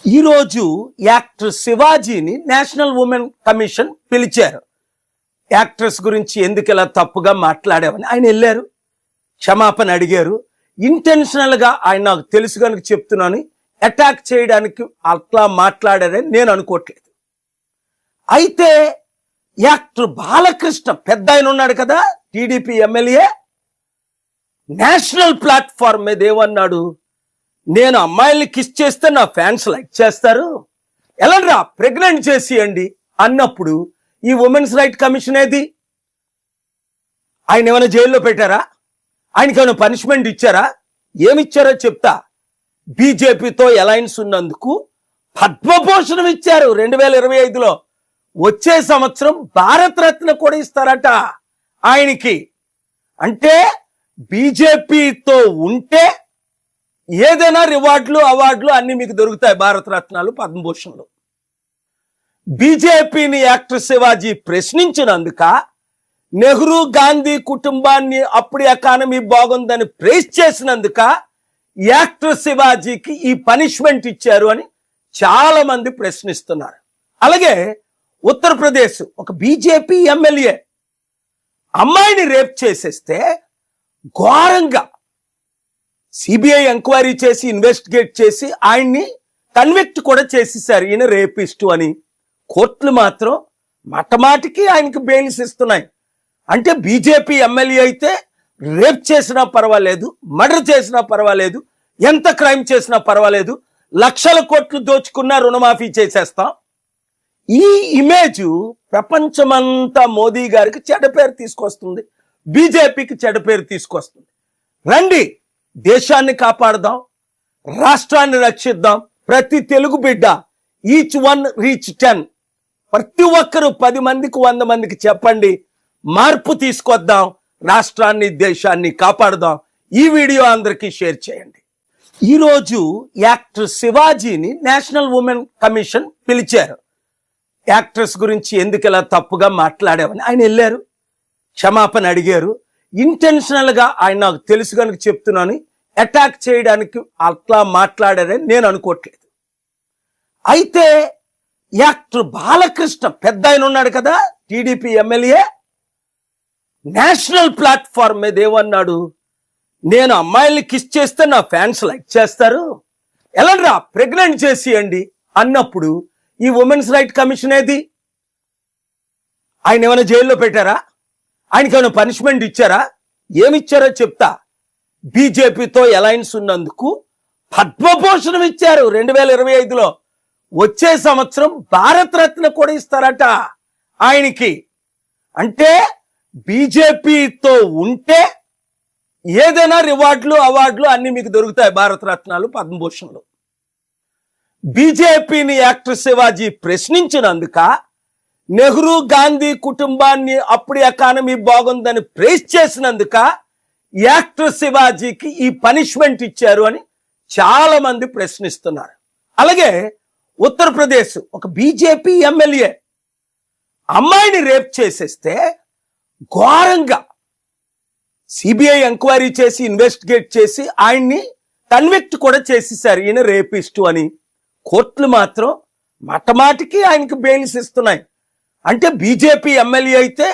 ఈరోజు actor శివాజీని national women commission పిలిచారు. Actress గురించి ఎందుకు ఇలా తప్పుగా మాట్లాడావని ఆయన వెళ్ళారు, క్షమాపణ అడిగారు. ఇంటెన్షనల్ గా ఆయన నాకు తెలుసు కనుక చెప్తున్నాను, అటాక్ చేయడానికి అట్లా మాట్లాడారని నేను అనుకోవట్లేదు. అయితే యాక్టర్ బాలకృష్ణ పెద్ద ఆయన ఉన్నాడు కదా, టీడీపీ ఎమ్మెల్యే, నేషనల్ ప్లాట్ఫామ్ మీద ఏమన్నాడు, నేను అమ్మాయిల్ని కిస్ చేస్తే నా ఫ్యాన్స్ లైక్ చేస్తారు, ఎలాంటి ప్రెగ్నెంట్ చేసియండి అన్నప్పుడు ఈ ఉమెన్స్ రైట్ కమిషన్ ఏది? ఆయన ఏమైనా జైల్లో పెట్టారా? ఆయనకి ఏమైనా పనిష్మెంట్ ఇచ్చారా? ఏమిచ్చారో చెప్తా. బీజేపీతో అలయన్స్ ఉన్నందుకు పద్మభూషణం ఇచ్చారు 2025లో. వచ్చే సంవత్సరం భారతరత్న కూడా ఇస్తారట ఆయనకి. అంటే బీజేపీతో ఉంటే ఏదైనా రివార్డులు అవార్డులు అన్ని మీకు దొరుకుతాయి, భారతరత్నాలు పద్మభూషణలు. బీజేపీని యాక్టర్ శివాజీ ప్రశ్నించినందుక, నెహ్రూ గాంధీ కుటుంబాన్ని అప్పుడు ఎకానమీ బాగుందని ప్రైజ్ చేసినందుక యాక్టర్ శివాజీకి ఈ పనిష్మెంట్ ఇచ్చారు అని చాలా మంది ప్రశ్నిస్తున్నారు. అలాగే ఉత్తరప్రదేశ్ ఒక బీజేపీ ఎమ్మెల్యే అమ్మాయిని రేప్ చేసేస్తే ఘోరంగా సిబిఐ ఎంక్వైరీ చేసి ఇన్వెస్టిగేట్ చేసి ఆయన్ని కన్విక్ట్ కూడా చేసేసారు, ఈయన రేపిస్టు అని. కోర్టులు మాత్రం మాటికి ఆయనకి బెయిల్స్ ఇస్తున్నాయి. అంటే బీజేపీ ఎమ్మెల్యే అయితే రేప్ చేసినా పర్వాలేదు, మర్డర్ చేసినా పర్వాలేదు, ఎంత క్రైమ్ చేసినా పర్వాలేదు, లక్షల కోట్లు దోచుకున్నా రుణమాఫీ చేసేస్తాం. ఈ ఇమేజ్ ప్రపంచమంతా మోదీ గారికి చెడ్డ పేరు తీసుకొస్తుంది, బీజేపీకి చెడ్డ పేరు తీసుకొస్తుంది. రండి, దేశాన్ని కాపాడదాం, రాష్ట్రాన్ని రక్షిద్దాం. ప్రతి తెలుగు బిడ్డ ఈచ్ వన్ రీచ్ 10, ప్రతి ఒక్కరు 10 మందికి 100 మందికి చెప్పండి, మార్పు తీసుకొద్దాం, రాష్ట్రాన్ని దేశాన్ని కాపాడదాం. ఈ వీడియో అందరికీ షేర్ చేయండి. ఈరోజు యాక్టర్ శివాజీని నేషనల్ ఉమెన్ కమిషన్ పిలిచారు. యాక్ట్రెస్ గురించి ఎందుకు ఇలా తప్పుగా మాట్లాడావని ఆయన వెళ్ళారు, క్షమాపణ అడిగారు. ఇంటెన్షనల్ గా ఆయన నాకు తెలుసు కనుక చెప్తున్నాను, అటాక్ చేయడానికి అట్లా మాట్లాడారని నేను అనుకోవట్లేదు. అయితే యాక్టర్ బాలకృష్ణ పెద్ద ఆయన ఉన్నాడు కదా, టీడీపీ ఎమ్మెల్యే, నేషనల్ ప్లాట్ఫామ్ మీద ఏమన్నాడు, నేను అమ్మాయిల్ని కిస్ చేస్తే నా ఫ్యాన్స్ లైక్ చేస్తారు, ఎలాంటి ప్రెగ్నెంట్ చేసియండి అన్నప్పుడు ఈ ఉమెన్స్ రైట్ కమిషన్ ఏది? ఆయన ఏమైనా జైల్లో పెట్టారా? ఆయనకి ఏమైనా పనిష్మెంట్ ఇచ్చారా? ఏమిచ్చారో చెప్తా. బీజేపీతో అలయన్స్ ఉన్నందుకు పద్మభూషణం ఇచ్చారు 2025లో. వచ్చే సంవత్సరం భారతరత్న కూడా ఇస్తారట ఆయనకి. అంటే బీజేపీతో ఉంటే ఏదైనా రివార్డులు అవార్డులు అన్ని మీకు దొరుకుతాయి, భారతరత్నాలు పద్మభూషణలు. బీజేపీని యాక్టర్ శివాజీ ప్రశ్నించినందుక, నెహ్రూ గాంధీ కుటుంబాన్ని అప్పుడు ఎకానమీ బాగుందని ప్రైజ్ చేసినందుక యాక్టర్ శివాజీకి ఈ పనిష్మెంట్ ఇచ్చారు అని చాలా మంది ప్రశ్నిస్తున్నారు. అలాగే ఉత్తరప్రదేశ్ ఒక బీజేపీ ఎమ్మెల్యే అమ్మాయిని రేప్ చేసేస్తే ఘోరంగా సిబిఐ ఎంక్వైరీ చేసి ఇన్వెస్టిగేట్ చేసి ఆయన్ని కన్విక్ట్ కూడా చేసేసారు, ఈయన రేపిస్టు అని. కోర్టులు మాత్రం మాటికి ఆయనకి బెయిల్స్ ఇస్తున్నాయి. అంటే బీజేపీ ఎమ్మెల్యే అయితే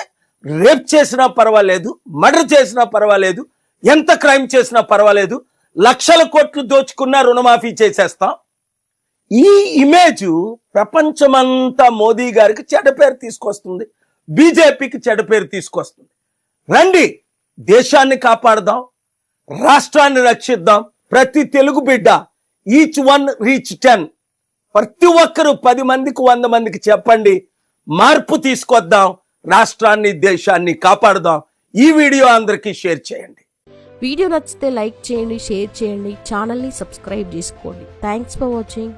రేప్ చేసినా పర్వాలేదు, మర్డర్ చేసినా పర్వాలేదు, ఎంత క్రైమ్ చేసినా పర్వాలేదు, లక్షల కోట్లు దోచుకున్నా రుణమాఫీ చేసేస్తాం. ఈ ఇమేజ్ ప్రపంచమంతా మోదీ గారికి చెడ్డ పేరు తీసుకొస్తుంది, బీజేపీకి చెడ్డ పేరు తీసుకొస్తుంది. రండి, దేశాన్ని కాపాడదాం, రాష్ట్రాన్ని రక్షిద్దాం. ప్రతి తెలుగు బిడ్డ ఈచ్ వన్ రీచ్ 10, ప్రతి ఒక్కరు 10 మందికి 100 మందికి చెప్పండి, మార్పు తీసుకొద్దాం, రాష్ట్రాన్ని దేశాన్ని కాపాడదాం. ఈ వీడియో అందరికీ షేర్ చేయండి. వీడియో నచ్చితే లైక్ చేయండి, షేర్ చేయండి, ఛానల్ని సబ్స్క్రైబ్ చేసుకోండి. Thanks for watching.